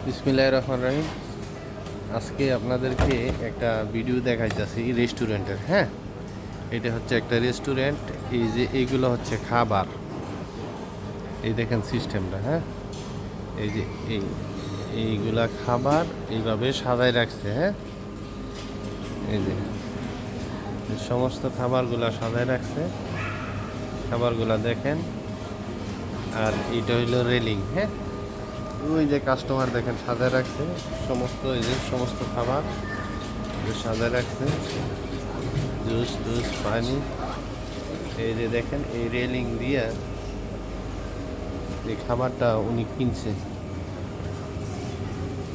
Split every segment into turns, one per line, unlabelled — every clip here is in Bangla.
বিসমিল্লাহির রহমানির রহিম। আজকে আপনাদেরকে একটা ভিডিও দেখাইতেছি রেস্টুরেন্টের। হ্যাঁ, এটা হচ্ছে একটা রেস্টুরেন্ট। এই যে এইগুলো হচ্ছে খাবার, এই দেখেন সিস্টেমটা। হ্যাঁ, এই যে এইগুলা খাবার এইভাবে সাজায় রাখছে। হ্যাঁ, এই যে সমস্ত খাবারগুলা সাজায় রাখছে, খাবারগুলা দেখেন। আর এটা হইলো রেলিং। হ্যাঁ, ওই যে কাস্টমার দেখেন সাজায় রাখছে সমস্ত, এই যে সমস্ত খাবার সাজায় রাখছে, জুস টুস পানি। এই যে দেখেন এই রেলিং দিয়ে এই খাবারটা উনি কিনছে।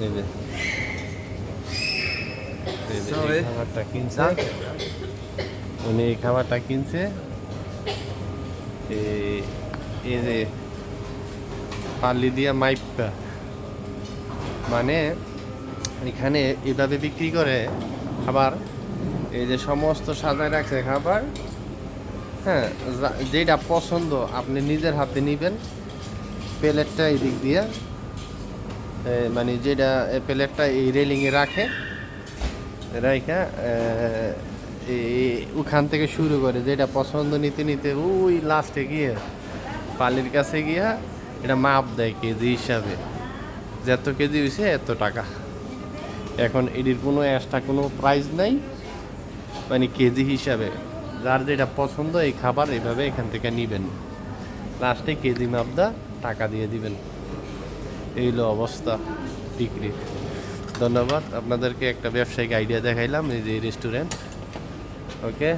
এই যে এই খাবারটা কিনছে, উনি এই খাবারটা কিনছে। এই যে পাল্লি দিয়া মাইপা, মানে এখানে এভাবে বিক্রি করে খাবার। এই যে সমস্ত সাজায় রাখছে খাবার। হ্যাঁ, যেটা পছন্দ আপনি নিজের হাতে নিবেন। প্লেটটা এই দিক দিয়ে, মানে যেটা প্লেটটা এই রেলিংয়ে রাখে, রাইখা ওখান থেকে শুরু করে যেটা পছন্দ নিতে নিতে ওই লাস্টে গিয়ে পালির কাছে গিয়া এটা মাপ দেয় কেজি হিসাবে, যত কেজি হয়েছে এত টাকা। এখন এটির কোনো এক্সট্রা কোনো প্রাইস নাই, মানে কেজি হিসাবে যার যেটা পছন্দ এই খাবার এইভাবে এখান থেকে নিবেন, লাস্টে কেজি মাপদা টাকা দিয়ে দিবেন। এই হলো অবস্থা বিক্রির। ধন্যবাদ, আপনাদেরকে একটা ব্যবসায়িক আইডিয়া দেখাইলাম এই যে রেস্টুরেন্ট। ওকে।